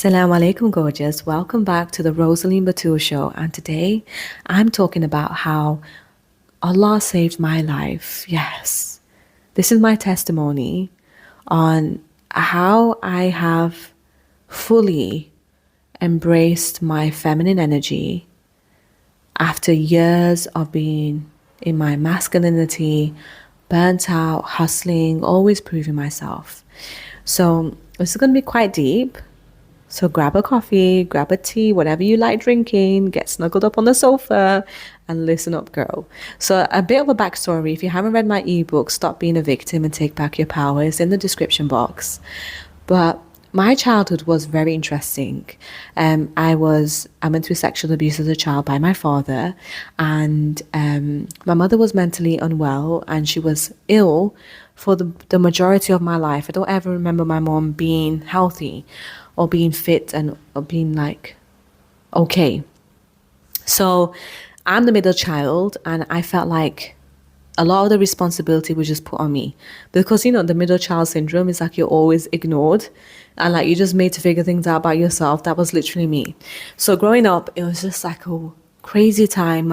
Assalamu alaikum, gorgeous. Welcome back to the Rosaline Batul Show. And today I'm talking about how Allah saved my life. Yes, this is my testimony on how I have fully embraced my feminine energy after years of being in my masculinity, burnt out, hustling, always proving myself. So this is going to be quite deep. So grab a coffee, grab a tea, whatever you like drinking, get snuggled up on the sofa and listen up, girl. So a bit of a backstory. If you haven't read my ebook, Stop Being a Victim and Take Back Your Power, it's in the description box. But my childhood was very interesting. I went through sexual abuse as a child by my father, and my mother was mentally unwell and she was ill for the majority of my life. I don't ever remember my mom being healthy or being fit and or being like okay. So I'm the middle child, and I felt like a lot of the responsibility was just put on me because the middle child syndrome is like you're always ignored and like you're just made to figure things out by yourself. That was literally me. So growing up, it was just like a crazy time.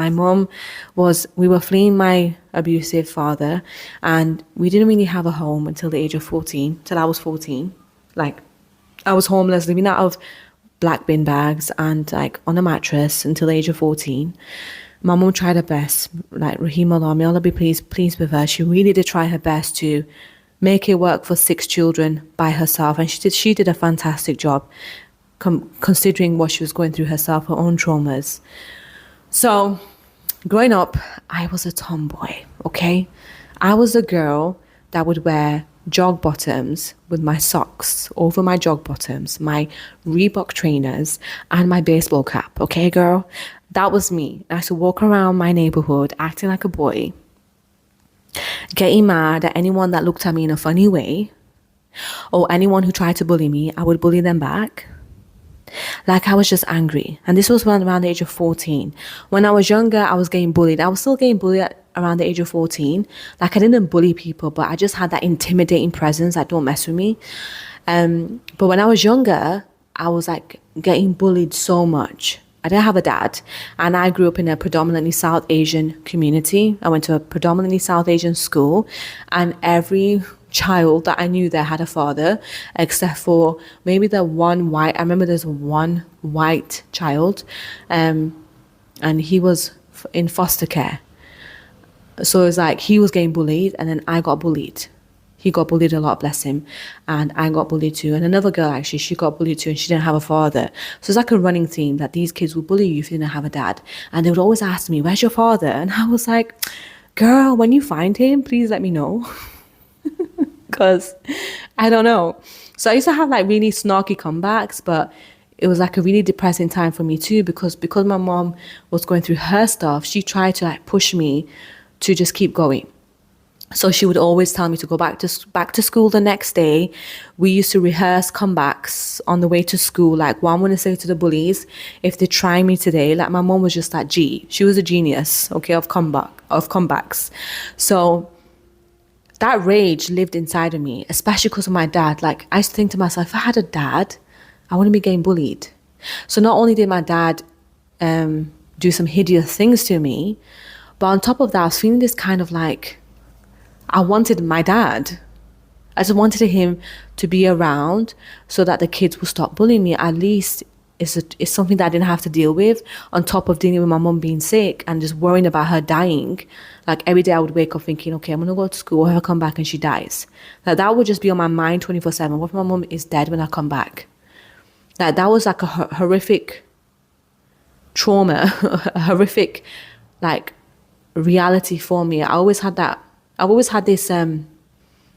We were fleeing my abusive father, and we didn't really have a home until the age of 14, till I was 14. Like, I was homeless, living out of black bin bags and like on a mattress until the age of 14. My mum tried her best, like Rahima, may Allah be pleased with her. She really did try her best to make it work for 6 children by herself, and she did a fantastic job considering what she was going through herself, her own traumas. So growing up, I was a tomboy, okay? I was a girl that would wear jog bottoms with my socks over my jog bottoms, my Reebok trainers, and my baseball cap, okay, girl? That was me. I used to walk around my neighborhood acting like a boy, getting mad at anyone that looked at me in a funny way, or anyone who tried to bully me, I would bully them back. Like, I was just angry. And this was around the age of 14. When I was younger, I was getting bullied. I was still getting bullied around the age of 14. Like, I didn't bully people, but I just had that intimidating presence, like, don't mess with me. But when I was younger, I was like getting bullied so much. I didn't have a dad, and I grew up in a predominantly South Asian community. I went to a predominantly South Asian school, and every child that I knew there had a father, except for maybe the one white. I remember there's one white child, and he was in foster care. So it was like he was getting bullied, and then I got bullied. He got bullied a lot, bless him, and I got bullied too. And another girl, actually, she got bullied too, and she didn't have a father. So it's like a running theme that these kids would bully you if you didn't have a dad. And they would always ask me, where's your father? And I was like, girl, when you find him, please let me know. Because I don't know. So I used to have like really snarky comebacks, but it was like a really depressing time for me too, because my mom was going through her stuff. She tried to like push me to just keep going. So she would always tell me to go back to school the next day. We used to rehearse comebacks on the way to school. Like, what I'm going to say to the bullies if they try me today. Like, my mom was just that she was a genius, okay, of comebacks. So that rage lived inside of me, especially because of my dad. Like, I used to think to myself, if I had a dad, I wouldn't be getting bullied. So not only did my dad do some hideous things to me, but on top of that, I was feeling this kind of like, I wanted my dad. I just wanted him to be around so that the kids would stop bullying me. At least it's something that I didn't have to deal with, on top of dealing with my mum being sick and just worrying about her dying. Like, every day I would wake up thinking, okay, I'm going to go to school, I'll come back and she dies. Like, that would just be on my mind 24/7. What if my mum is dead when I come back? Like, that was like a horrific trauma, a horrific like reality for me. I've always had this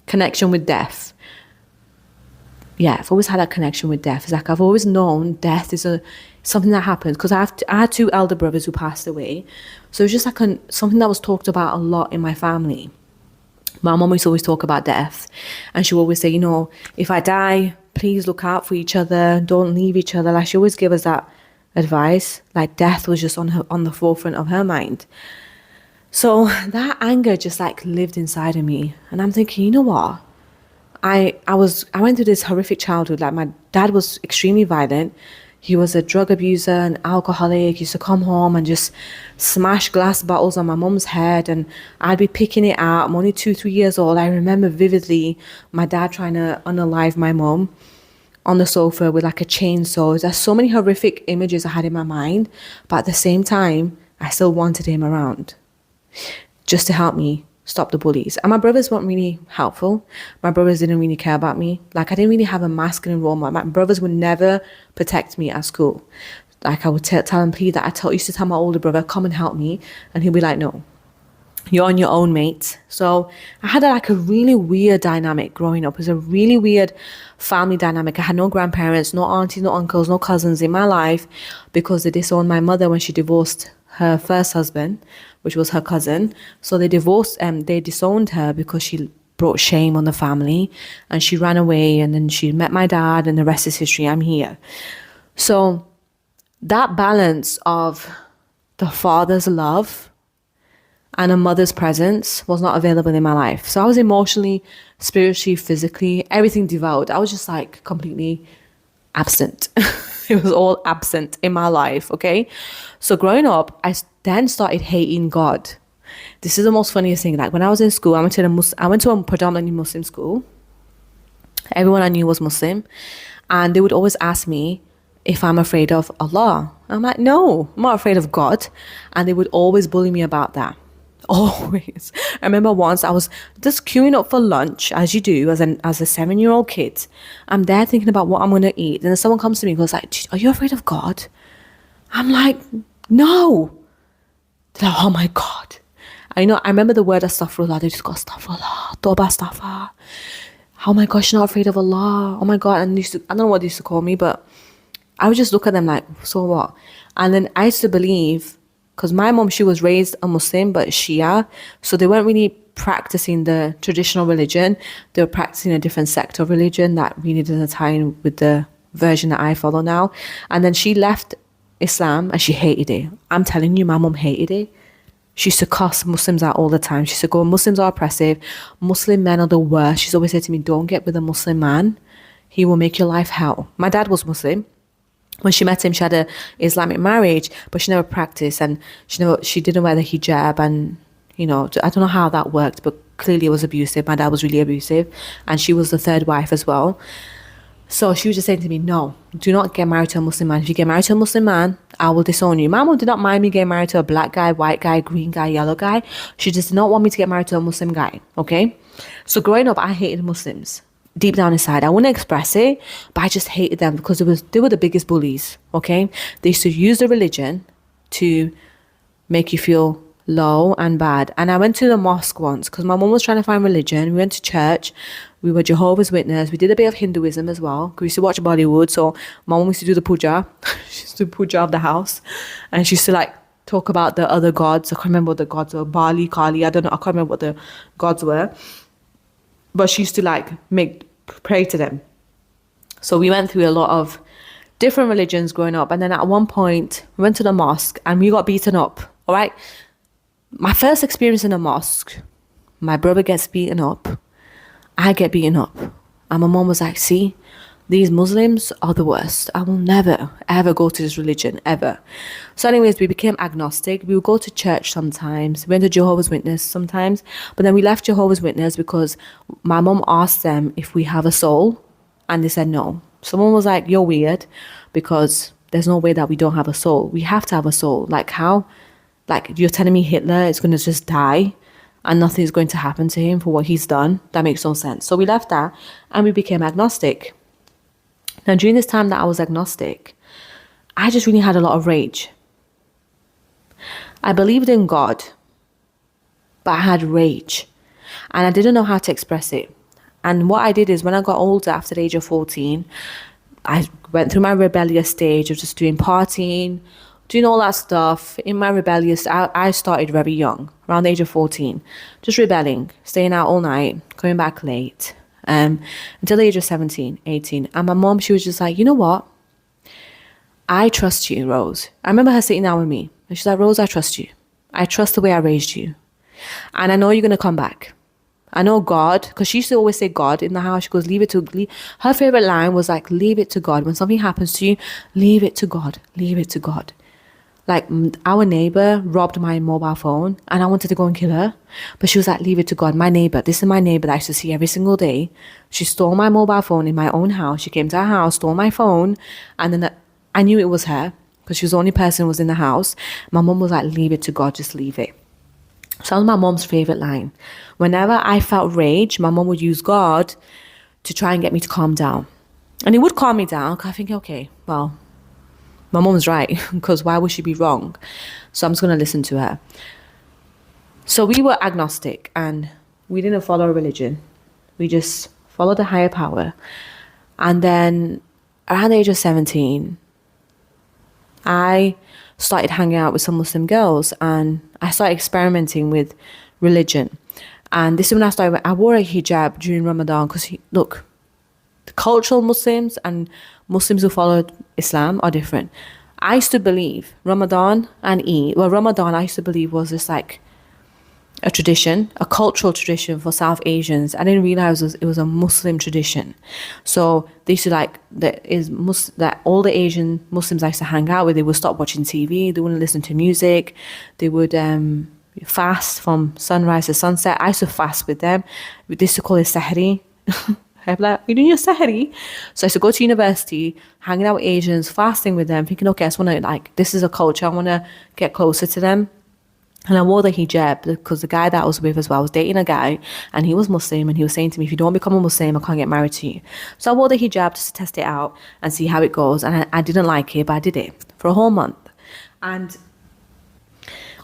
connection with death. Yeah, I've always had that connection with death. It's like I've always known death is something that happens, because I had 2 elder brothers who passed away. So it's just like something that was talked about a lot in my family. My mom used to always talk about death, and she would always say, if I die, please look out for each other, don't leave each other. Like, she always gave us that advice. Like, death was just on the forefront of her mind. So that anger just like lived inside of me. And I'm thinking, you know what? I went through this horrific childhood. Like, my dad was extremely violent. He was a drug abuser and alcoholic. He used to come home and just smash glass bottles on my mum's head, and I'd be picking it out. I'm only 2, 3 years old. I remember vividly my dad trying to unalive my mum on the sofa with like a chainsaw. There's so many horrific images I had in my mind, but at the same time, I still wanted him around just to help me stop the bullies. And my brothers weren't really helpful. My brothers didn't really care about me. Like, I didn't really have a masculine role model. My brothers would never protect me at school. Like, I would tell him, please, that used to tell my older brother, come and help me. And he'd be like, no, you're on your own, mate. So I had a really weird dynamic growing up. It was a really weird family dynamic. I had no grandparents, no aunties, no uncles, no cousins in my life, because they disowned my mother when she divorced her first husband, which was her cousin. So they disowned her because she brought shame on the family, and she ran away, and then she met my dad, and the rest is history. I'm here. So that balance of the father's love and a mother's presence was not available in my life. So I was emotionally, spiritually, physically, everything devout. I was just like completely absent. It was all absent in my life, okay? So growing up, I then started hating God. This is the most funniest thing. Like, when I was in school, I went to a predominantly Muslim school. Everyone I knew was Muslim. And they would always ask me if I'm afraid of Allah. I'm like, no, I'm not afraid of God. And they would always bully me about that. Always. I remember once I was just queuing up for lunch, as you do as a 7-year-old kid. I'm there thinking about what I'm going to eat. And then someone comes to me and goes like, are you afraid of God? I'm like, no. They're like, oh my God. I remember the word astaghfirullah. They just go, astaghfirullah, toba astaghfar. Oh my gosh, you're not afraid of Allah. Oh my God. And I don't know what they used to call me, but I would just look at them like, so what? And then I used to believe, because my mom, she was raised a Muslim, but Shia. So they weren't really practicing the traditional religion. They were practicing a different sect of religion that really didn't tie in with the version that I follow now. And then she left Islam and she hated it. I'm telling you, my mom hated it. She used to cuss Muslims out all the time. She used to go, Muslims are oppressive. Muslim men are the worst. She's always said to me, don't get with a Muslim man. He will make your life hell. My dad was Muslim. When she met him, she had an Islamic marriage, but she never practiced, and she didn't wear the hijab, and I don't know how that worked, but clearly it was abusive. My dad was really abusive, and she was the third wife as well. So she was just saying to me, no, do not get married to a Muslim man. If you get married to a Muslim man, I will disown you. My mom did not mind me getting married to a black guy, white guy, green guy, yellow guy. She just did not want me to get married to a Muslim guy, okay? So growing up, I hated Muslims. Deep down inside, I wouldn't express it, but I just hated them because they were the biggest bullies, okay? They used to use the religion to make you feel low and bad. And I went to the mosque once because my mom was trying to find religion. We went to church. We were Jehovah's Witness. We did a bit of Hinduism as well. We used to watch Bollywood. So my mom used to do the puja. She used to do puja of the house. And she used to like talk about the other gods. I can't remember what the gods were. Bali, Kali, I don't know. I can't remember what the gods were. But she used to like pray to them. So we went through a lot of different religions growing up. And then at one point, we went to the mosque and we got beaten up. All right. My first experience in a mosque, my brother gets beaten up. I get beaten up. And my mom was like, see, these Muslims are the worst. I will never, ever go to this religion, ever. So anyways, we became agnostic. We would go to church sometimes. We went to Jehovah's Witness sometimes. But then we left Jehovah's Witness because my mom asked them if we have a soul. And they said no. Someone was like, you're weird because there's no way that we don't have a soul. We have to have a soul. Like how? Like you're telling me Hitler is going to just die and nothing's going to happen to him for what he's done? That makes no sense. So we left that and we became agnostic. Now, during this time that I was agnostic, I just really had a lot of rage. I believed in God, but I had rage. And I didn't know how to express it. And what I did is when I got older, after the age of 14, I went through my rebellious stage of just doing partying, doing all that stuff. In my rebellious, I started very young, around the age of 14, just rebelling, staying out all night, coming back late. Until the age of 17, 18. And my mom, she was just like, you know what? I trust you, Rose. I remember her sitting down with me. And she's like, Rose, I trust you. I trust the way I raised you. And I know you're going to come back. I know God, because she used to always say God in the house. She goes, her favorite line was like, leave it to God. When something happens to you, leave it to God. Leave it to God. Like, our neighbor robbed my mobile phone and I wanted to go and kill her. But she was like, leave it to God. My neighbor, this is my neighbor that I used to see every single day. She stole my mobile phone in my own house. She came to our house, stole my phone. And then I knew it was her because she was the only person who was in the house. My mom was like, leave it to God, just leave it. So that was my mom's favorite line. Whenever I felt rage, my mom would use God to try and get me to calm down. And it would calm me down because I think, okay, well, my mom's right, because why would she be wrong? So I'm just going to listen to her. So we were agnostic and we didn't follow a religion. We just followed a higher power. And then around the age of 17, I started hanging out with some Muslim girls and I started experimenting with religion. And this is when I wore a hijab during Ramadan because, look, the cultural Muslims and Muslims who followed Islam are different. I used to believe Ramadan and Eid, Ramadan I used to believe was just like a tradition, a cultural tradition for South Asians. I didn't realize it was a Muslim tradition. So they used to that all the Asian Muslims I used to hang out with, they would stop watching TV, they wouldn't listen to music, they would fast from sunrise to sunset. I used to fast with them. We used to call it sahri. I'm like, you're doing your sahri? So I used to go to university, hanging out with Asians, fasting with them, thinking, okay, I just want to, like, this is a culture, I want to get closer to them. And I wore the hijab because the guy that I was with as well, I was dating a guy and he was Muslim and he was saying to me, if you don't become a Muslim, I can't get married to you. So I wore the hijab just to test it out and see how it goes. And I didn't like it, but I did it for a whole month. And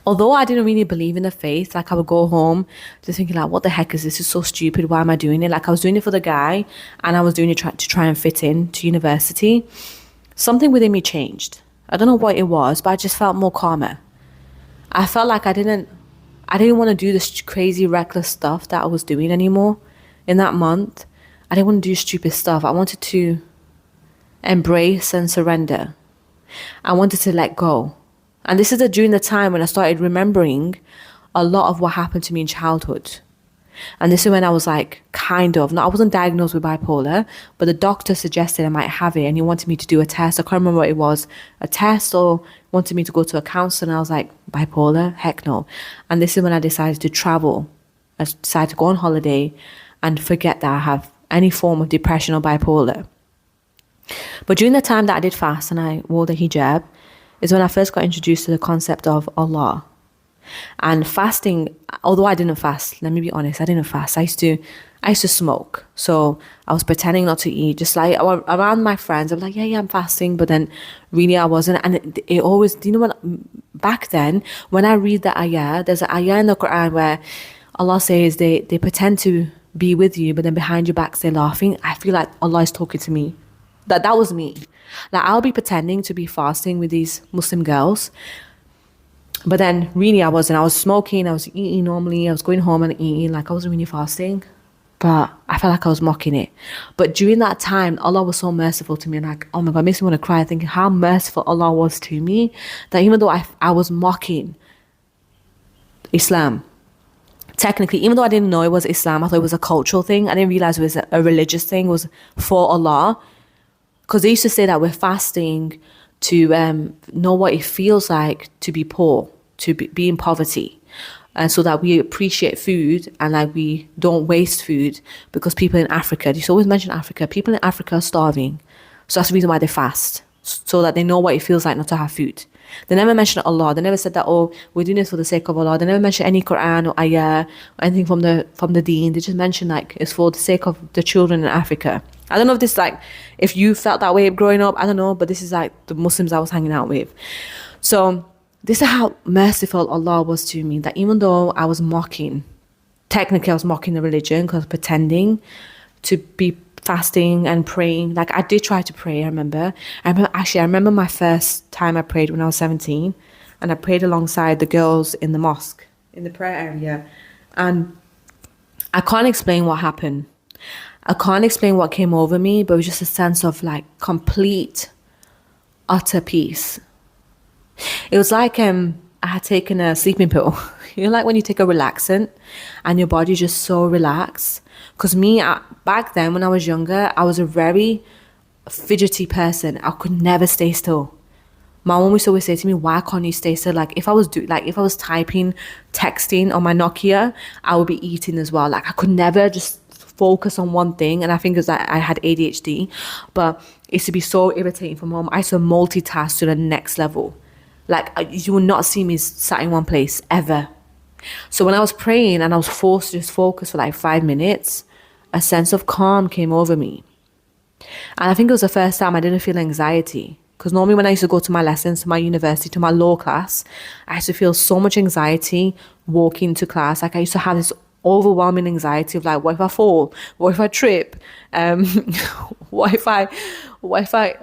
although I didn't really believe in the faith, like I would go home just thinking like, what the heck is this? It's so stupid. Why am I doing it? Like I was doing it for the guy and I was doing it to try and fit in to university. Something within me changed. I don't know what it was, but I just felt more calmer. I felt like I didn't want to do this crazy reckless stuff that I was doing anymore in that month. I didn't want to do stupid stuff. I wanted to embrace and surrender. I wanted to let go. And this is during the time when I started remembering a lot of what happened to me in childhood. And this is when I was like, I wasn't diagnosed with bipolar, but the doctor suggested I might have it and he wanted me to do a test. I can't remember what it was, a test or wanted me to go to a counselor. And I was like, bipolar? Heck no. And this is when I decided to travel. I decided to go on holiday and forget that I have any form of depression or bipolar. But during the time that I did fast and I wore the hijab is when I first got introduced to the concept of Allah. And fasting, although I didn't fast, let me be honest, I didn't fast. I used to smoke. So I was pretending not to eat, just like around my friends. I'm like, yeah, I'm fasting. But then really I wasn't. And it always, you know what, back then, when I read the ayah, there's an ayah in the Quran where Allah says they pretend to be with you, but then behind your backs they're laughing. I feel like Allah is talking to me. That was me. Like I'll be pretending to be fasting with these Muslim girls. But then really I wasn't. I was smoking, I was eating normally, I was going home and eating, like I wasn't really fasting. But I felt like I was mocking it. But during that time, Allah was so merciful to me. And like, oh my God, it makes me want to cry thinking how merciful Allah was to me. That even though I was mocking Islam, technically, even though I didn't know it was Islam, I thought it was a cultural thing. I didn't realize it was a religious thing, it was for Allah. Because they used to say that we're fasting to know what it feels like to be poor, to be in poverty. And so that we appreciate food and like we don't waste food, because people in Africa, they always mention Africa, people in Africa are starving. So that's the reason why they fast, so that they know what it feels like not to have food. They never mentioned Allah. They never said that, oh, we're doing this for the sake of Allah. They never mentioned any Quran or ayah or anything from the deen. They just mentioned like it's for the sake of the children in Africa. I don't know if this like, if you felt that way growing up, I don't know, but this is like the Muslims I was hanging out with. So this is how merciful Allah was to me, that even though I was mocking, technically I was mocking the religion because I was pretending to be fasting and praying. Like I did try to pray, I remember my first time I prayed when I was 17, and I prayed alongside the girls in the mosque, in the prayer area. And I can't explain what happened. I can't explain what came over me, but it was just a sense of like complete, utter peace. It was like, I I had taken a sleeping pill. You know, like when you take a relaxant and your body's just so relaxed. Because back then when I was younger, I was a very fidgety person. I could never stay still. My mom used to always say to me, "Why can't you stay still?" Like if I was if I was typing, texting on my Nokia, I would be eating as well. Like I could never just focus on one thing. And I think it's that I had ADHD, but it used to be so irritating for mom. I used to multitask to the next level. Like you will not see me sat in one place ever. So when I was praying and I was forced to just focus for like 5 minutes, a sense of calm came over me. And I think it was the first time I didn't feel anxiety. Because normally when I used to go to my lessons, to my university, to my law class, I used to feel so much anxiety walking to class. Like I used to have this overwhelming anxiety of like, what if I fall? What if I trip? What if I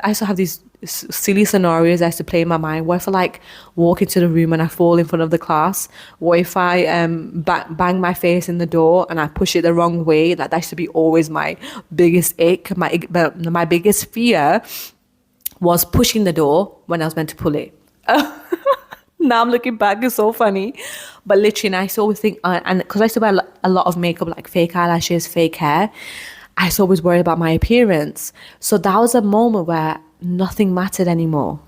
used to have these silly scenarios I used to play in my mind. What if I like walk into the room and I fall in front of the class? What if I bang my face in the door and I push it the wrong way? Like that used to be always my biggest ick. My biggest fear was pushing the door when I was meant to pull it. Now I'm looking back, it's so funny. But literally, I used to always think, and because I used to wear a lot of makeup, like fake eyelashes, fake hair, I used to always worry about my appearance. So that was a moment where nothing mattered anymore.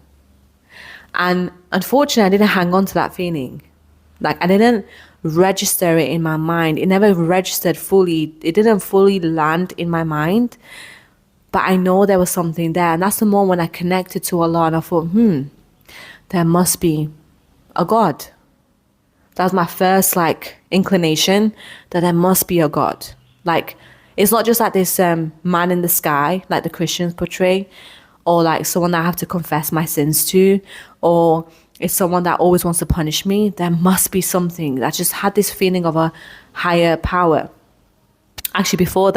And unfortunately, I didn't hang on to that feeling. Like I didn't register it in my mind. It never registered fully. It didn't fully land in my mind. But I know there was something there. And that's the moment when I connected to Allah and I thought, there must be a God. That was my first inclination that there must be a God. Like, it's not just like this man in the sky, like the Christians portray, or like someone that I have to confess my sins to, or it's someone that always wants to punish me. There must be something. I just had this feeling of a higher power. Actually, before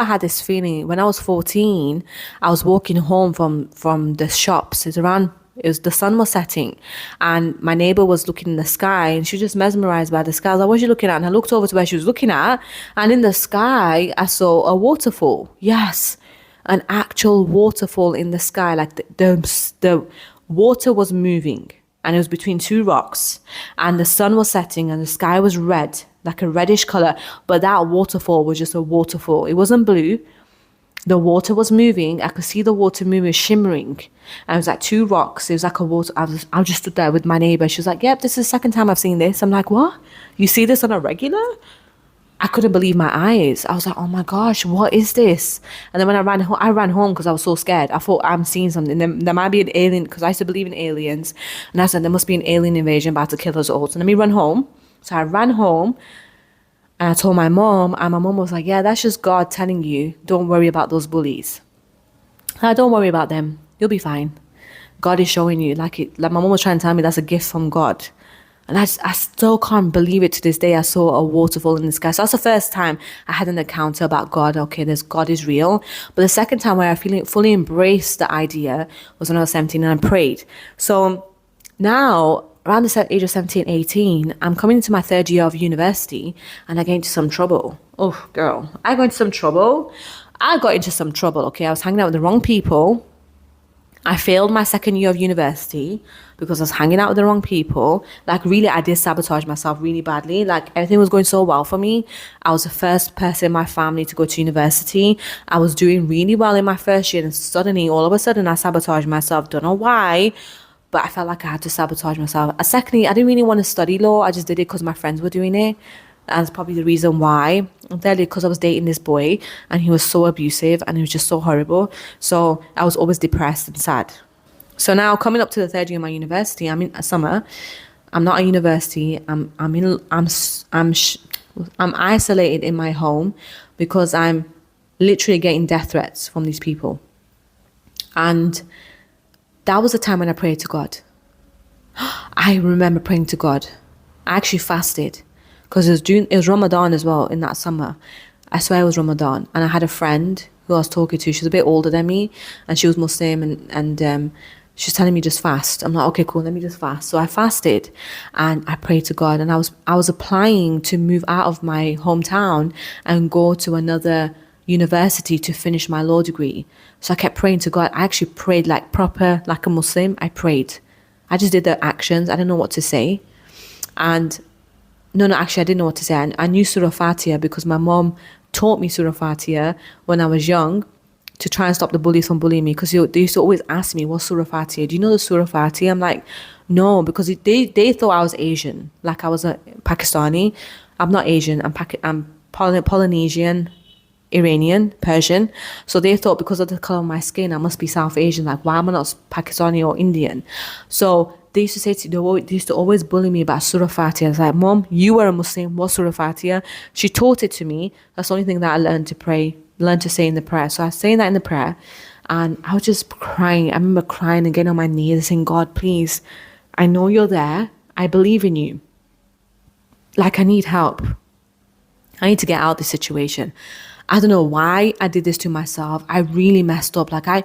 I had this feeling, when I was 14, I was walking home from the shops. The sun was setting, and my neighbor was looking in the sky, and she was just mesmerized by the sky. I was like, "What are you looking at?" And I looked over to where she was looking at, and in the sky, I saw a waterfall. Yes, an actual waterfall in the sky. Like the water was moving, and it was between two rocks, and the sun was setting, and the sky was red, like a reddish color. But that waterfall was just a waterfall. It wasn't blue. The water was moving. I could see the water moving, shimmering. And it was like two rocks. It was like a water. I just stood there with my neighbor. She was like, "Yep, this is the second time I've seen this." I'm like, "What? You see this on a regular?" I couldn't believe my eyes. I was like, "Oh my gosh, what is this?" And then when I ran home because I was so scared. I thought, I'm seeing something. There might be an alien, because I used to believe in aliens. And I said, there must be an alien invasion about to kill us all. So let me run home. So I ran home. And I told my mom, and my mom was like, "Yeah, that's just God telling you, don't worry about those bullies. Don't worry about them. You'll be fine. God is showing you." Like my mom was trying to tell me that's a gift from God. And I still can't believe it to this day. I saw a waterfall in the sky. So that's the first time I had an encounter about God. Okay, God is real. But the second time where I fully embraced the idea was when I was 17 and I prayed. So now, around the age of 17, 18, I'm coming into my third year of university, and I get into some trouble. Oh, girl, I got into some trouble. Okay? I was hanging out with the wrong people. I failed my second year of university because I was hanging out with the wrong people. Like, really, I did sabotage myself really badly. Like, everything was going so well for me. I was the first person in my family to go to university. I was doing really well in my first year, and suddenly, all of a sudden, I sabotaged myself. Don't know why, but I felt like I had to sabotage myself. Secondly, I didn't really want to study law. I just did it because my friends were doing it. That's probably the reason why. And thirdly, because I was dating this boy, and he was so abusive, and he was just so horrible. So I was always depressed and sad. So now, coming up to the third year of my university, I'm in summer. I'm not at university. I'm isolated in my home because I'm literally getting death threats from these people. And that was the time when I prayed to God. I remember praying to God. I actually fasted because it was Ramadan as well in that summer. I swear it was Ramadan. And I had a friend who I was talking to. She was a bit older than me, and she was Muslim, and she was telling me just fast. I'm like, okay, cool, let me just fast. So I fasted and I prayed to God, and I was applying to move out of my hometown and go to another university to finish my law degree. So I kept praying to God. I actually prayed like a Muslim. I prayed. I just did the actions. I didn't know what to say. And no, actually, I didn't know what to say. I knew Surah Fatiha because my mom taught me Surah Fatiha when I was young to try and stop the bullies from bullying me. Because they used to always ask me, what's Surah Fatiha? Do you know the Surah Fatiha? I'm like, no, because they thought I was Asian, like I was a Pakistani. I'm not Asian. I'm Polynesian, Iranian, Persian. So they thought because of the color of my skin, I must be South Asian. Like, why am I not Pakistani or Indian? So they used to say they used to always bully me about Surah Fatiha. I was like, Mom, you were a Muslim. What's Surah Fatiha? She taught it to me. That's the only thing that I learned to pray, learned to say in the prayer. So I was saying that in the prayer, and I was just crying. I remember crying and getting on my knees saying, God, please, I know you're there. I believe in you. Like, I need help. I need to get out of this situation. I don't know why I did this to myself. I really messed up. Like I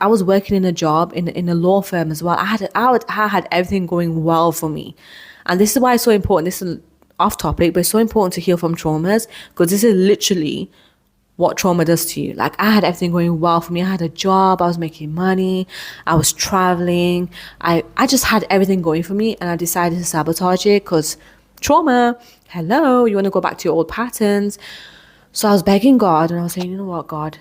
was working in a job in a law firm as well. I had everything going well for me. And this is why it's so important. This is off topic, but it's so important to heal from traumas, because this is literally what trauma does to you. Like, I had everything going well for me. I had a job, I was making money, I was traveling. I just had everything going for me, and I decided to sabotage it because trauma, hello, you want to go back to your old patterns. So I was begging God, and I was saying, you know what, God?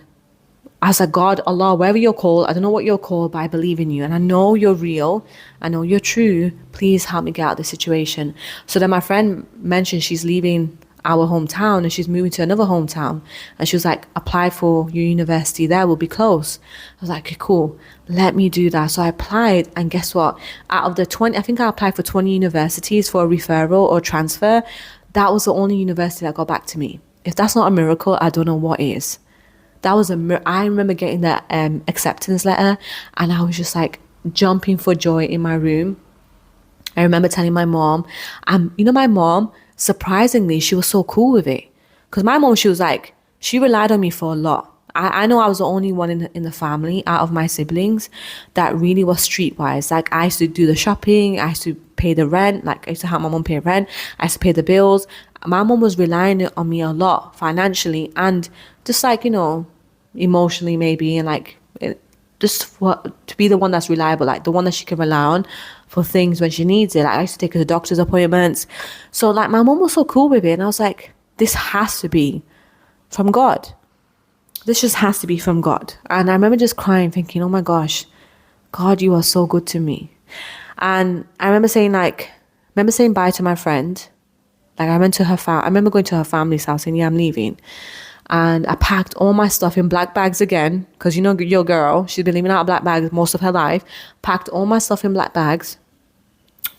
I was like, God, Allah, wherever you're called, I don't know what you're called, but I believe in you. And I know you're real. I know you're true. Please help me get out of this situation. So then my friend mentioned she's leaving our hometown and she's moving to another hometown. And she was like, apply for your university there, we'll be close. I was like, okay, cool, let me do that. So I applied, and guess what? Out of the 20, I think I applied for 20 universities for a referral or transfer. That was the only university that got back to me. If that's not a miracle, I don't know what is. That was I remember getting that acceptance letter, and I was just like jumping for joy in my room. I remember telling my mom, my mom, surprisingly, she was so cool with it. Because my mom, she was like, she relied on me for a lot. I know I was the only one in the family out of my siblings that really was streetwise. Like, I used to do the shopping, I used to pay the rent, like I used to help my mom pay rent, I used to pay the bills. My mom was relying on me a lot financially, and just like, emotionally maybe, and like to be the one that's reliable, like the one that she can rely on for things when she needs it. Like, I used to take her to doctor's appointments. So like, my mom was so cool with it, and I was like, this has to be from God. This just has to be from God. And I remember just crying, thinking, oh my gosh, God, you are so good to me. And I remember saying bye to my friend. Like, I remember going to her family's house saying, yeah, I'm leaving. And I packed all my stuff in black bags again, because your girl, she's been living out of black bags most of her life. Packed all my stuff in black bags,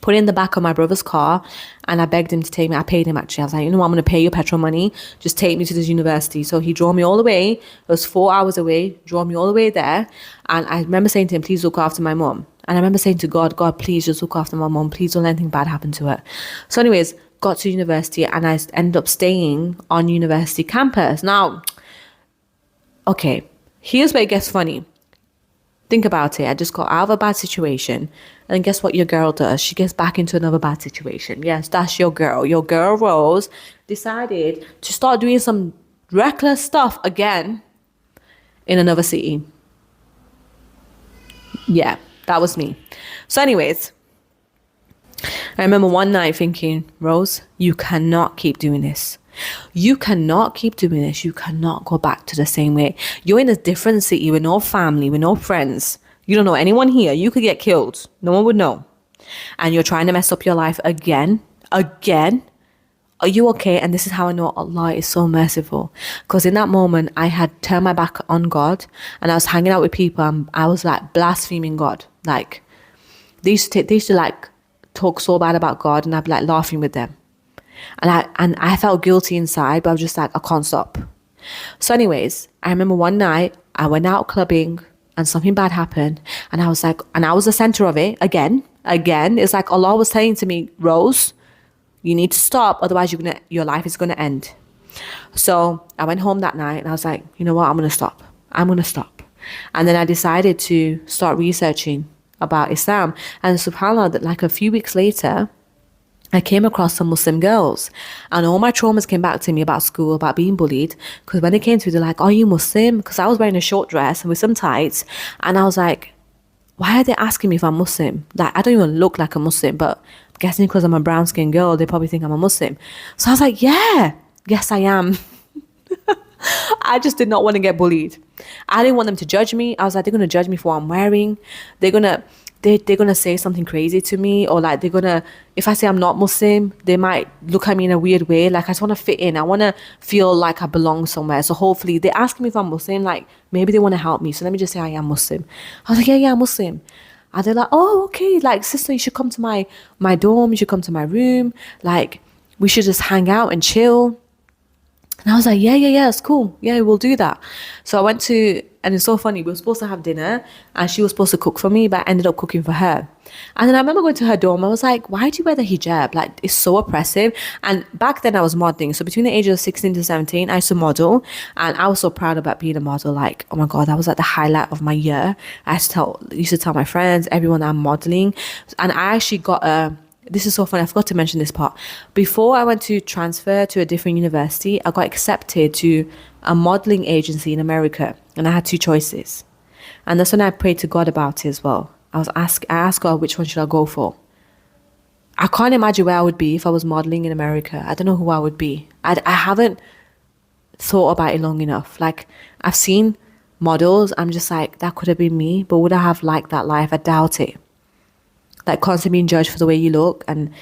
put it in the back of my brother's car, and I begged him to take me. I paid him, actually. I was like, you know what, I'm going to pay you petrol money. Just take me to this university. So he drove me all the way. It was 4 hours away, drove me all the way there. And I remember saying to him, please look after my mom. And I remember saying to God, please just look after my mom. Please don't let anything bad happen to her. So anyways, got to university, and I ended up staying on university campus. Now, okay, here's where it gets funny. Think about it. I just got out of a bad situation, and guess what your girl does? She gets back into another bad situation. Yes, that's your girl. Your girl Rose decided to start doing some reckless stuff again in another city. Yeah, that was me. So anyways, I remember one night thinking, Rose, you cannot keep doing this. You cannot keep doing this. You cannot go back to the same way. You're in a different city with no family, with no friends. You don't know anyone here. You could get killed. No one would know. And you're trying to mess up your life again. Are you okay? And this is how I know Allah is so merciful. Because in that moment, I had turned my back on God, and I was hanging out with people, and I was like blaspheming God. Like, they used to like talk so bad about God, and I'd be like laughing with them. And I felt guilty inside, but I was just like, I can't stop. So anyways, I remember one night I went out clubbing and something bad happened, and I was like, and I was the center of it again. It's like Allah was saying to me, Rose, you need to stop, otherwise your life is gonna end. So I went home that night, and I was like, you know what, I'm gonna stop. And then I decided to start researching about Islam. And subhanAllah, that like a few weeks later, I came across some Muslim girls, and all my traumas came back to me about school, about being bullied. Because when they came to me, they're like, are you Muslim? Because I was wearing a short dress and with some tights, and I was like, why are they asking me if I'm Muslim? Like, I don't even look like a Muslim, but I'm guessing because I'm a brown skinned girl, they probably think I'm a Muslim. So I was like, yeah, yes, I am. I just did not want to get bullied. I didn't want them to judge me. I was like, they're gonna judge me for what I'm wearing. They're gonna say something crazy to me, or like they're gonna, if I say I'm not Muslim, they might look at me in a weird way. Like, I just want to fit in. I want to feel like I belong somewhere. So hopefully they ask me if I'm Muslim, like maybe they want to help me. So let me just say I am Muslim. I was like, yeah, I'm Muslim. And they're like, oh, okay, like, sister, you should come to my dorm, you should come to my room, like we should just hang out and chill. And I was like, yeah, it's cool. Yeah, we'll do that. So I went to, and it's so funny, we were supposed to have dinner and she was supposed to cook for me, but I ended up cooking for her. And then I remember going to her dorm. I was like, why do you wear the hijab? Like, it's so oppressive. And back then I was modeling. So between the ages of 16 to 17, I used to model. And I was so proud about being a model. Like, oh my God, that was like the highlight of my year. I used to tell my friends, everyone, I'm modeling. And I actually got this is so funny, I forgot to mention this part. Before I went to transfer to a different university, I got accepted to a modeling agency in America, and I had two choices. And that's when I prayed to God about it as well. I asked God, which one should I go for? I can't imagine where I would be if I was modeling in America. I don't know who I would be. I haven't thought about it long enough. Like, I've seen models, I'm just like, that could have been me, but would I have liked that life? I doubt it. Like, constantly being judged for the way you look and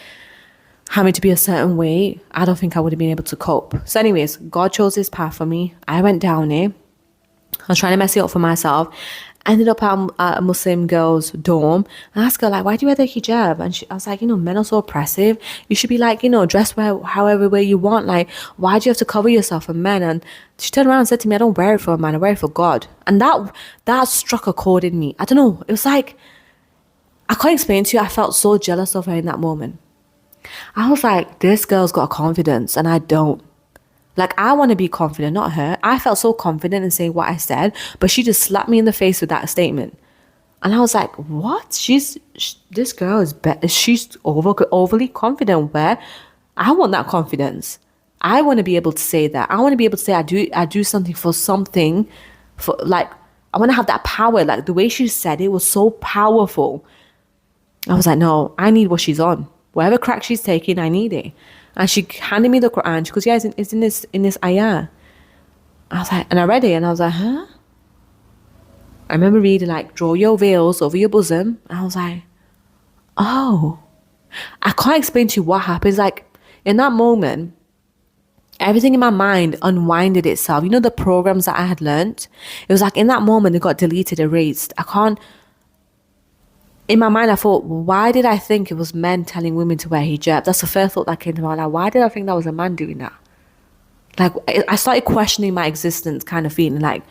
having to be a certain way, I don't think I would have been able to cope. So anyways, God chose this path for me. I went down it. I was trying to mess it up for myself. Ended up at a Muslim girl's dorm. I asked her, like, why do you wear the hijab? And I was like, men are so oppressive. You should be like, dress however way you want. Like, why do you have to cover yourself for men? And she turned around and said to me, I don't wear it for a man, I wear it for God. And that struck a chord in me. I don't know. It was like, I can't explain to you. I felt so jealous of her in that moment. I was like, this girl's got confidence and I don't. Like, I want to be confident, not her. I felt so confident in saying what I said, but she just slapped me in the face with that statement. And I was like, what? This girl is better. She's overly confident. Where? I want that confidence. I want to be able to say that. I want to be able to say I do something for something. I want to have that power. Like, the way she said it was so powerful. I was like, no, I need what she's on. Whatever crack she's taking, I need it. And she handed me the Quran. She goes, yeah, it's in this ayah. I was like, and I read it and I was like, huh? I remember reading, like, draw your veils over your bosom. And I was like, oh. I can't explain to you what happens. Like, in that moment, everything in my mind unwinded itself. The programs that I had learned? It was like in that moment, it got deleted, erased. In my mind, I thought, why did I think it was men telling women to wear hijab? That's the first thought that came to my mind. Like, why did I think that was a man doing that? Like, I started questioning my existence, kind of feeling like,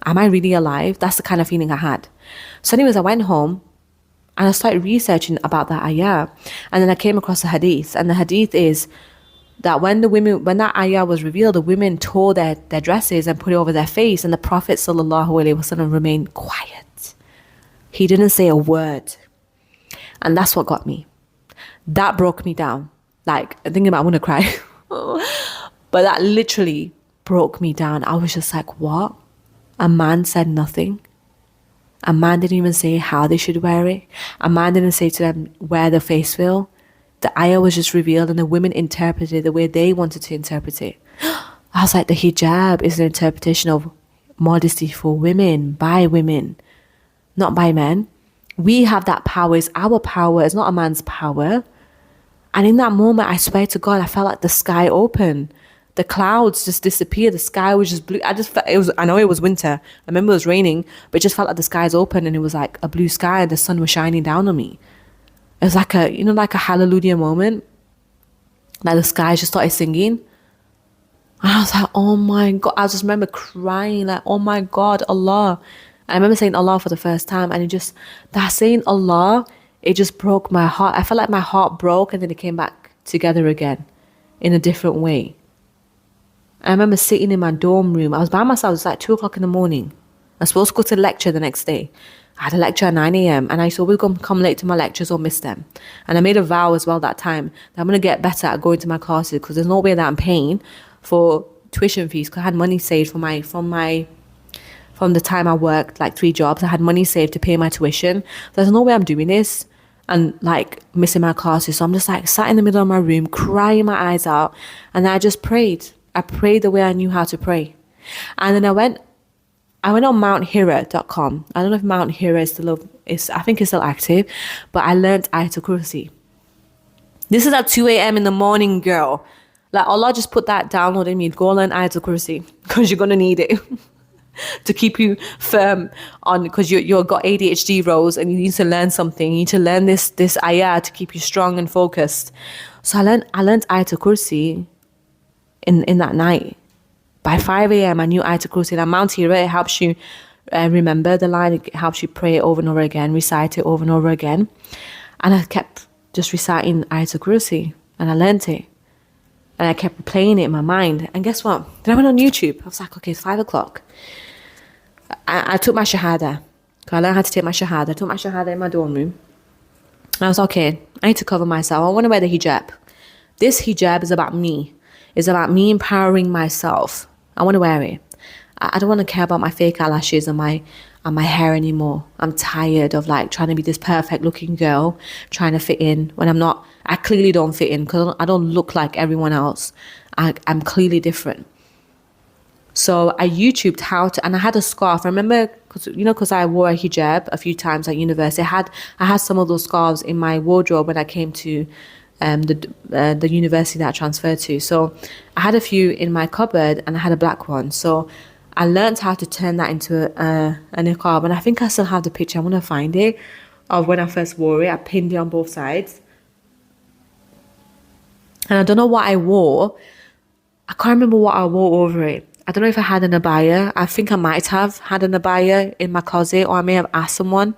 am I really alive? That's the kind of feeling I had. So anyways, I went home and I started researching about that ayah. And then I came across a hadith. And the hadith is that when that ayah was revealed, the women tore their dresses and put it over their face. And the Prophet ﷺ remained quiet. He didn't say a word. And that's what got me. That broke me down. Like, I'm thinking about, I'm going to cry. But that literally broke me down. I was just like, what? A man said nothing. A man didn't even say how they should wear it. A man didn't say to them, wear the face veil. The ayah was just revealed and the women interpreted it the way they wanted to interpret it. I was like, the hijab is an interpretation of modesty for women, by women, not by men. We have that power. It's our power. It's not a man's power. And in that moment, I swear to God, I felt like the sky opened. The clouds just disappeared. The sky was just blue. I know it was winter. I remember it was raining, but it just felt like the skies opened and it was like a blue sky and the sun was shining down on me. It was like like a hallelujah moment. Like the skies just started singing. And I was like, oh my God. I just remember crying like, oh my God, Allah. I remember saying Allah for the first time, and that saying Allah, it just broke my heart. I felt like my heart broke and then it came back together again in a different way. I remember sitting in my dorm room. I was by myself. It was like 2 o'clock in the morning. I was supposed to go to lecture the next day. I had a lecture at 9 a.m. and I used to always come late to my lectures or miss them. And I made a vow as well that time that I'm going to get better at going to my classes, because there's no way that I'm paying for tuition fees, because I had money saved from my from the time I worked like 3 jobs. I had money saved to pay my tuition. There's no way I'm doing this and like missing my classes. So I'm just like sat in the middle of my room, crying my eyes out. And I just prayed. I prayed the way I knew how to pray. And then I went on mounthira.com. I don't know if Mount Hira is I think it's still active, but I learned Ayatul Kursi. This is at 2 a.m. in the morning, girl. Like Allah just put that download in me. Go learn Ayatul Kursi because you're gonna need it to keep you firm on, because you've got ADHD, Rose, and you need to learn something. You need to learn this ayah to keep you strong and focused. So I learned Ayatul Kursi in that night. By 5 a.m. I knew Ayatul Kursi. And Mount Hira, it helps you remember the line. It helps you pray it over and over again, recite it over and over again. And I kept just reciting Ayatul Kursi, and I learned it. And I kept playing it in my mind. And guess what? Then I went on YouTube. I was like, okay, it's 5 o'clock. I took my Shahada. I learned how to take my Shahada. I took my Shahada in my dorm room. And I was okay, I need to cover myself. I want to wear the hijab. This hijab is about me. It's about me empowering myself. I want to wear it. I don't want to care about my fake eyelashes and my hair anymore. I'm tired of like trying to be this perfect looking girl, trying to fit in when I'm not. I clearly don't fit in because I don't look like everyone else. I'm clearly different. So I YouTubed how to, and I had a scarf. I remember, because I wore a hijab a few times at university. I had some of those scarves in my wardrobe when I came to the university that I transferred to. So I had a few in my cupboard, and I had a black one. So I learned how to turn that into a niqab, and I think I still have the picture. I want to find it of when I first wore it. I pinned it on both sides, and I don't know what I wore. I can't remember what I wore over it. I don't know if I had an abaya. I think I might have had an abaya in my closet, or I may have asked someone.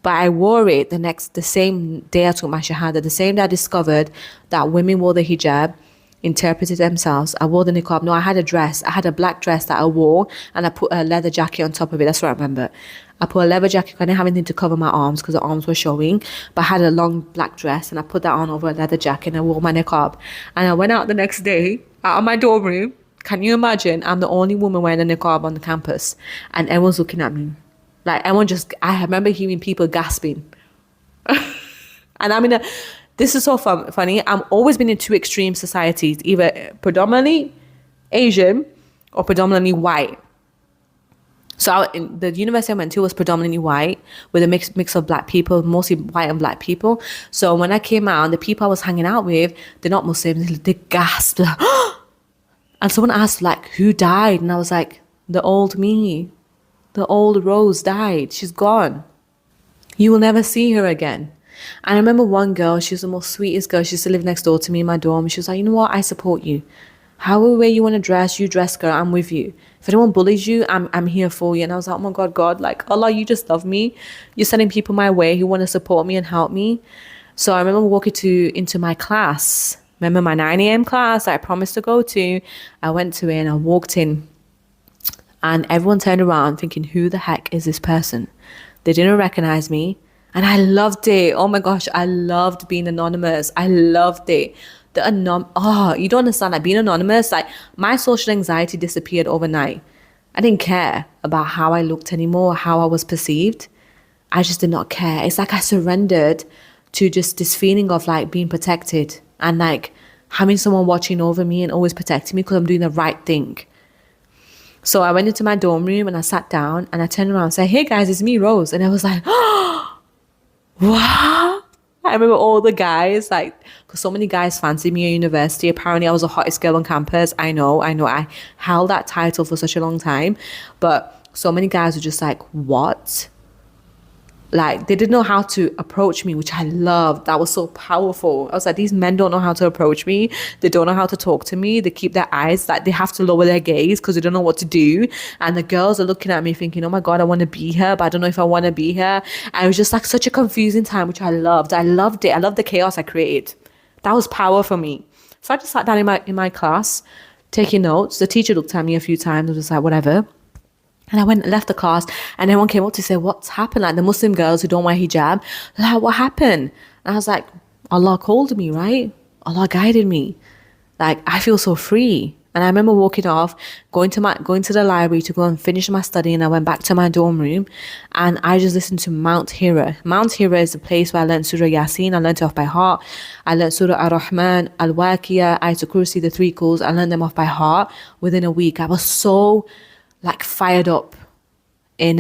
But I wore it the same day I took my Shahada, the same day I discovered that women wore the hijab, interpreted themselves. I wore the niqab. No, I had a dress. I had a black dress that I wore, and I put a leather jacket on top of it. That's what I remember. I put a leather jacket. I didn't have anything to cover my arms because the arms were showing. But I had a long black dress, and I put that on over a leather jacket, and I wore my niqab. And I went out the next day, out of my dorm room. Can you imagine? I'm the only woman wearing a niqab on the campus, and everyone's looking at me. Like, I remember hearing people gasping. And this is so funny. I've always been in two extreme societies, either predominantly Asian or predominantly white. So the university I went to was predominantly white, with a mix of black people, mostly white and black people. So when I came out, the people I was hanging out with, they're not Muslims, they gasped. And someone asked, like, who died? And I was like, the old me. The old Rose died. She's gone. You will never see her again. And I remember one girl, she was the most sweetest girl. She used to live next door to me in my dorm. She was like, you know what? I support you. However way you want to dress, you dress, girl. I'm with you. If anyone bullies you, I'm here for you. And I was like, oh my God, like, Allah, you just love me. You're sending people my way who want to support me and help me. So I remember walking into my class. Remember my 9 a.m. class that I promised to go to? I went to it and I walked in. And everyone turned around thinking, who the heck is this person? They didn't recognize me. And I loved it. Oh my gosh, I loved being anonymous. I loved it. You don't understand, like, being anonymous, like, my social anxiety disappeared overnight. I didn't care about how I looked anymore, how I was perceived. I just did not care. It's like I surrendered to just this feeling of like being protected and like having someone watching over me and always protecting me because I'm doing the right thing. So I went into my dorm room and I sat down and I turned around and said, hey guys, it's me, Rose. And I was like, oh, what? I remember all the guys, like, because so many guys fancied me at university. Apparently I was the hottest girl on campus. I know. I held that title for such a long time. But so many guys were just like, what? Like, they didn't know how to approach me, which I loved. That was so powerful. I was like, these men don't know how to approach me. They don't know how to talk to me. They keep their eyes, like, they have to lower their gaze because they don't know what to do. And the girls are looking at me thinking, oh my God, I want to be her, but I don't know if I want to be her. And it was just like such a confusing time, which I loved. I loved it. I loved the chaos I created. That was power for me. So I just sat down in my class, taking notes. The teacher looked at me a few times and was like, whatever. And I went and left the class, and everyone came up to say, what's happened? Like, the Muslim girls who don't wear hijab, like, what happened? And I was like, Allah called me, right? Allah guided me. Like, I feel so free. And I remember walking off, going to the library to go and finish my study, and I went back to my dorm room and I just listened to Mount Hira. Mount Hira is the place where I learned Surah Yasin. I learned it off by heart. I learned Surah Ar-Rahman, Al-Waqiyah, Ayatul Kursi, the three calls. I learned them off by heart within a week. I was so like fired up in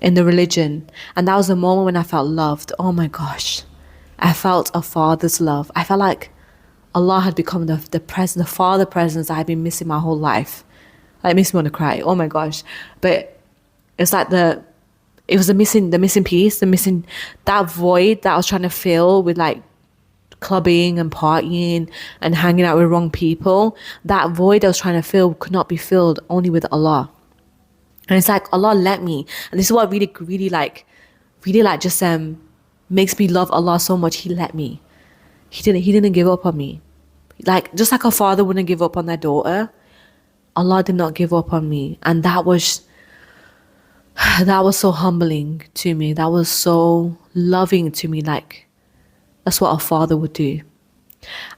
the religion. And that was the moment when I felt loved. Oh my gosh. I felt a father's love. I felt like Allah had become the father presence I had been missing my whole life. Like, it makes me want to cry. Oh my gosh. But it's like it was the missing piece, that void that I was trying to fill with like clubbing and partying and hanging out with wrong people. That void I was trying to fill could not be filled only with Allah. And it's like Allah let me. And this is what really just makes me love Allah so much. He let me. He didn't give up on me. Like, just like a father wouldn't give up on their daughter, Allah did not give up on me. And that was so humbling to me. That was so loving to me. Like, that's what a father would do.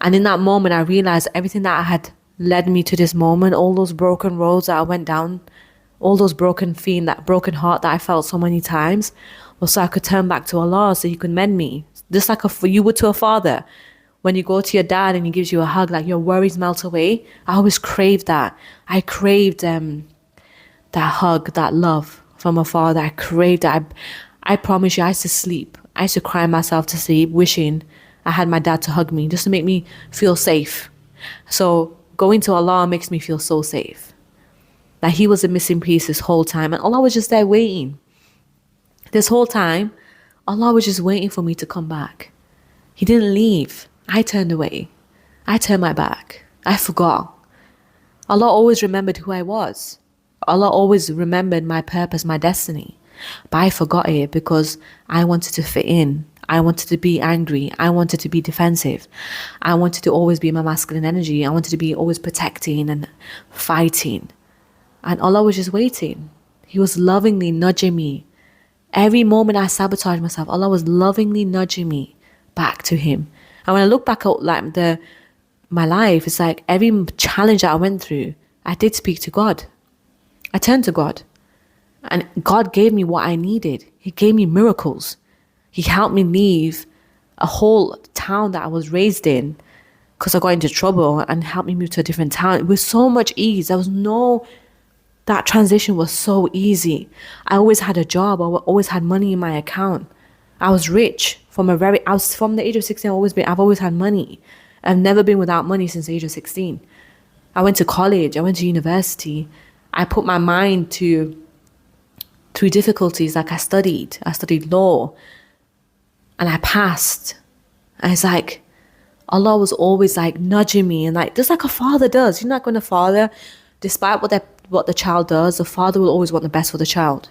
And in that moment, I realized everything that had led me to this moment, all those broken roads that I went down, all those broken feet, that broken heart that I felt so many times, was so I could turn back to Allah, so He could mend me. Just like you would to a father. When you go to your dad and he gives you a hug, like your worries melt away. I always craved that. I craved that hug, that love from a father. I craved that. I promise you, I used to sleep. I used to cry myself to sleep, wishing I had my dad to hug me, just to make me feel safe. So going to Allah makes me feel so safe. That He was a missing piece this whole time. And Allah was just there waiting. This whole time, Allah was just waiting for me to come back. He didn't leave. I turned away. I turned my back. I forgot. Allah always remembered who I was. Allah always remembered my purpose, my destiny. But I forgot it because I wanted to fit in. I wanted to be angry. I wanted to be defensive. I wanted to always be my masculine energy. I wanted to be always protecting and fighting. And Allah was just waiting. He was lovingly nudging me. Every moment I sabotaged myself, Allah was lovingly nudging me back to Him. And when I look back at like my life, it's like every challenge that I went through, I did speak to God. I turned to God. And God gave me what I needed. He gave me miracles. He helped me leave a whole town that I was raised in because I got into trouble, and helped me move to a different town with so much ease. That transition was so easy. I always had a job. I always had money in my account. I was rich from the age of 16. I've always had money. I've never been without money since the age of 16. I went to college. I went to university. I put my mind through difficulties. Like I studied law, and I passed. And it's like Allah was always like nudging me, and like just like a father does. You're not going to father, despite what the child does, the father will always want the best for the child.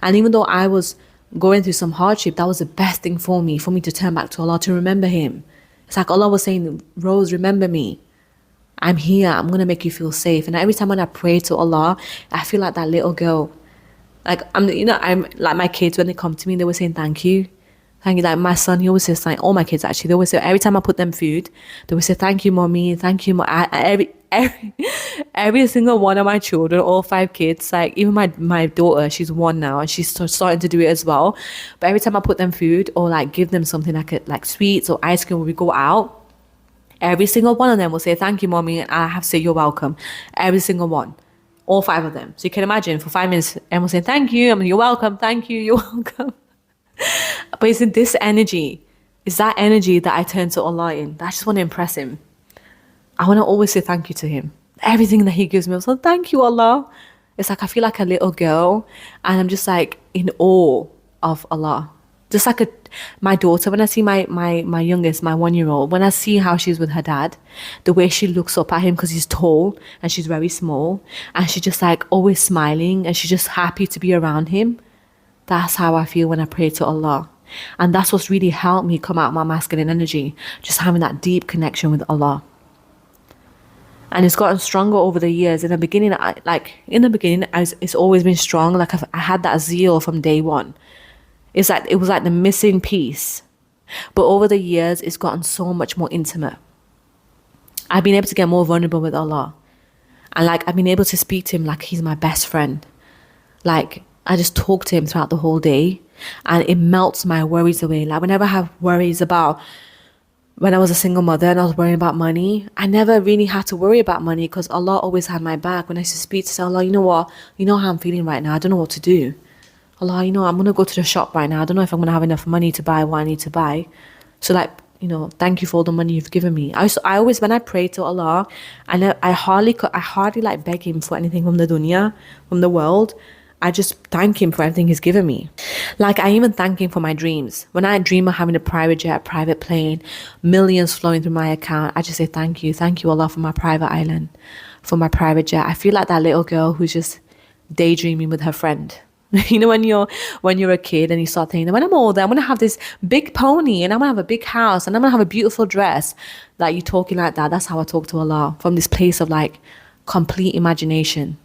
And even though I was going through some hardship, that was the best thing for me to turn back to Allah, to remember Him. It's like Allah was saying, Rose, remember me. I'm here. I'm going to make you feel safe. And every time when I pray to Allah, I feel like that little girl. Like, I'm like my kids, when they come to me, they were saying, thank you. Thank you. Like my son, he always says, like, all my kids actually, they always say, every time I put them food, they always say, thank you, mommy. Thank you. Every single one of my children, all 5 kids, like even my daughter, she's 1 now, and she's starting to do it as well. But every time I put them food or like give them something like sweets or ice cream when we go out, every single one of them will say, thank you, mommy. And I have to say, you're welcome. Every single one. All 5 of them. So you can imagine for 5 minutes, everyone saying, thank you. I mean, you're welcome. Thank you. You're welcome. But it's in this energy. It's that energy that I turn to Allah in. I just want to impress Him. I want to always say thank you to Him. Everything that He gives me, I'm so thank you, Allah. It's like I feel like a little girl, and I'm just like in awe of Allah. Just like my daughter, when I see my youngest, my 1-year-old, when I see how she's with her dad, the way she looks up at him because he's tall and she's very small, and she's just like always smiling, and she's just happy to be around him. That's how I feel when I pray to Allah. And that's what's really helped me come out of my masculine energy, just having that deep connection with Allah. And it's gotten stronger over the years. In the beginning, it's always been strong. Like I had that zeal from day one. It was like the missing piece. But over the years, it's gotten so much more intimate. I've been able to get more vulnerable with Allah. And like, I've been able to speak to him like he's my best friend. Like, I just talk to him throughout the whole day and it melts my worries away. Like, whenever I have worries about when I was a single mother and I was worrying about money, I never really had to worry about money because Allah always had my back. When I used to speak to say, Allah, you know what? You know how I'm feeling right now. I don't know what to do. Allah, you know, I'm going to go to the shop right now. I don't know if I'm going to have enough money to buy what I need to buy. So like, you know, thank you for all the money you've given me. I always, when I pray to Allah, I hardly like beg him for anything from the dunya, from the world. I just thank him for everything he's given me. Like, I even thank him for my dreams. When I dream of having a private jet, private plane, millions flowing through my account, I just say thank you Allah for my private island, for my private jet. I feel like that little girl who's just daydreaming with her friend. You know, when you're a kid and you start thinking, when I'm older, I'm going to have this big pony and I'm going to have a big house and I'm going to have a beautiful dress. Like, you talking like that. That's how I talk to Allah, from this place of like complete imagination.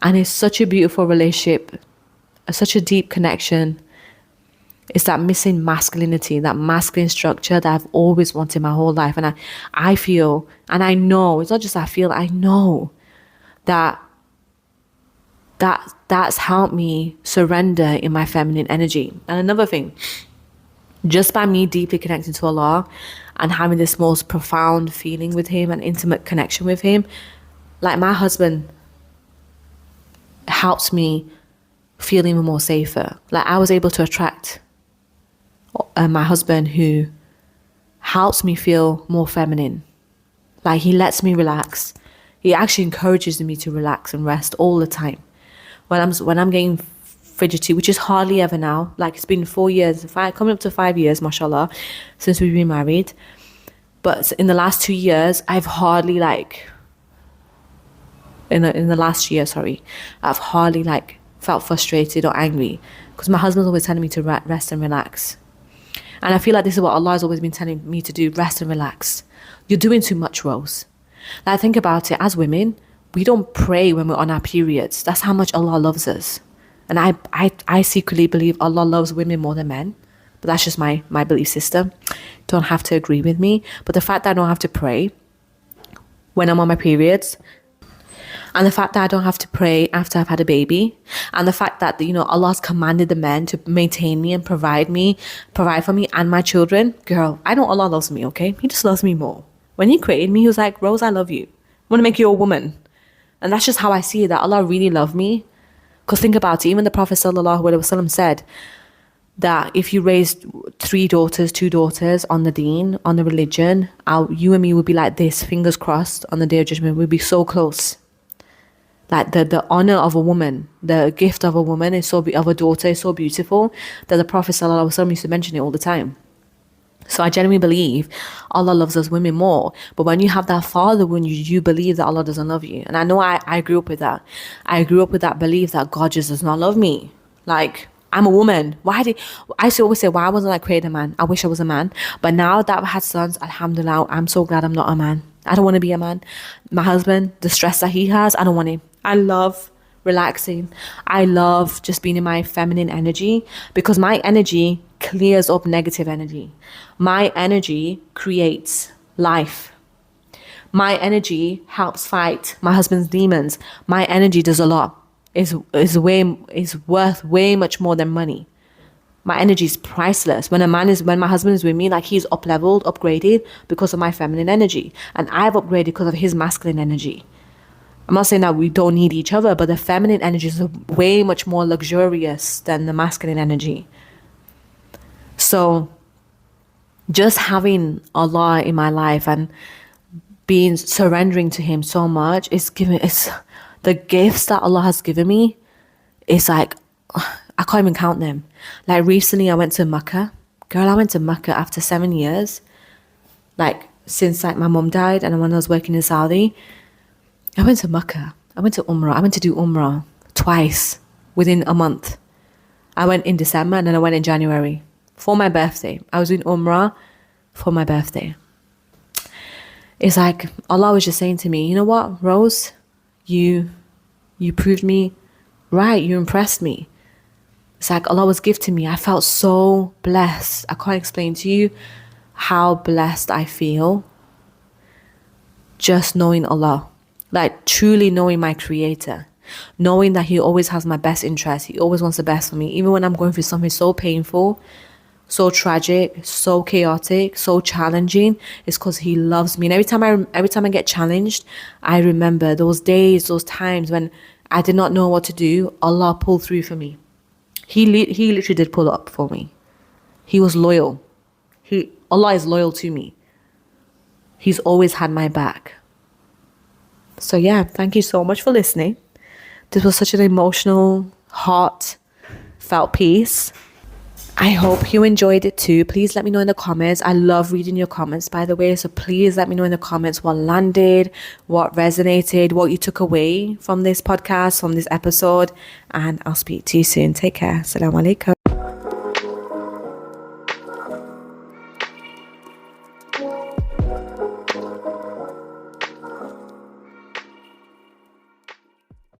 And it's such a beautiful relationship, such a deep connection. It's that missing masculinity, that masculine structure that I've always wanted my whole life. And I feel, and I know, it's not just I feel, I know that's helped me surrender in my feminine energy. And another thing, just by me deeply connecting to Allah and having this most profound feeling with him and intimate connection with him, like, my husband helps me feel even more safer. Like, I was able to attract my husband who helps me feel more feminine. Like, he lets me relax. He actually encourages me to relax and rest all the time. When I'm getting fidgety, which is hardly ever now. Like, it's been 4 years, coming up to 5 years, mashallah, since we've been married. But in the last 2 years, I've hardly like, in the last year, sorry, I've hardly like felt frustrated or angry because my husband's always telling me to rest and relax. And I feel like this is what Allah has always been telling me to do, rest and relax. You're doing too much, Rose. Like, think about it, as women, we don't pray when we're on our periods. That's how much Allah loves us. And I secretly believe Allah loves women more than men. But that's just my belief system. Don't have to agree with me. But the fact that I don't have to pray when I'm on my periods, and the fact that I don't have to pray after I've had a baby, and the fact that, you know, Allah's commanded the men to maintain me and provide for me and my children. Girl, I know Allah loves me, okay? He just loves me more. When he created me, he was like, Rose, I love you. I want to make you a woman. And that's just how I see it, that Allah really loved me. Because think about it, even the Prophet ﷺ said that if you raised 2 daughters on the deen, on the religion, you and me would be like this, fingers crossed, on the Day of Judgment. We'd be so close. Like, the honor of a woman, the gift of a woman of a daughter is so beautiful that the Prophet ﷺ used to mention it all the time. So I genuinely believe Allah loves us women more. But when you have that father wound, you believe that Allah doesn't love you. And I know I grew up with that. I grew up with that belief that God just does not love me. Like, I'm a woman. I used to always say, why wasn't I created a man? I wish I was a man. But now that I've had sons, alhamdulillah, I'm so glad I'm not a man. I don't want to be a man. My husband, the stress that he has, I don't want him. I love relaxing. I love just being in my feminine energy, because my energy clears up negative energy. My energy creates life. My energy helps fight my husband's demons. My energy does a lot. Is worth way much more than money. My energy is priceless. When my husband is with me, like, he's up-leveled, upgraded because of my feminine energy. And I've upgraded because of his masculine energy. I'm not saying that we don't need each other, but the feminine energy is way much more luxurious than the masculine energy. So just having Allah in my life and surrendering to him so much, it's the gifts that Allah has given me. It's like, I can't even count them. Like, recently I went to Mecca. Girl, I went to Mecca after 7 years. Like, since like my mum died and when I was working in Saudi, I went to Mecca. I went to Umrah. I went to do Umrah twice within a month. I went in December and then I went in January for my birthday. I was doing Umrah for my birthday. It's like Allah was just saying to me, you know what, Rose, you proved me right. You impressed me. It's like Allah was gifting me. I felt so blessed. I can't explain to you how blessed I feel. just knowing Allah, like truly knowing my creator, knowing that he always has my best interest. He always wants the best for me. Even when I'm going through something so painful, so tragic, so chaotic, so challenging, it's because he loves me. And every time I get challenged, I remember those days, those times when I did not know what to do. Allah pulled through for me. He literally did pull up for me. He was loyal. Allah is loyal to me. He's always had my back. So yeah, thank you so much for listening. This was such an emotional, heartfelt piece. I hope you enjoyed it too. Please let me know in the comments. I love reading your comments, by the way. So please let me know in the comments what landed, what resonated, what you took away from this podcast, from this episode. And I'll speak to you soon. Take care. Assalamu alaikum.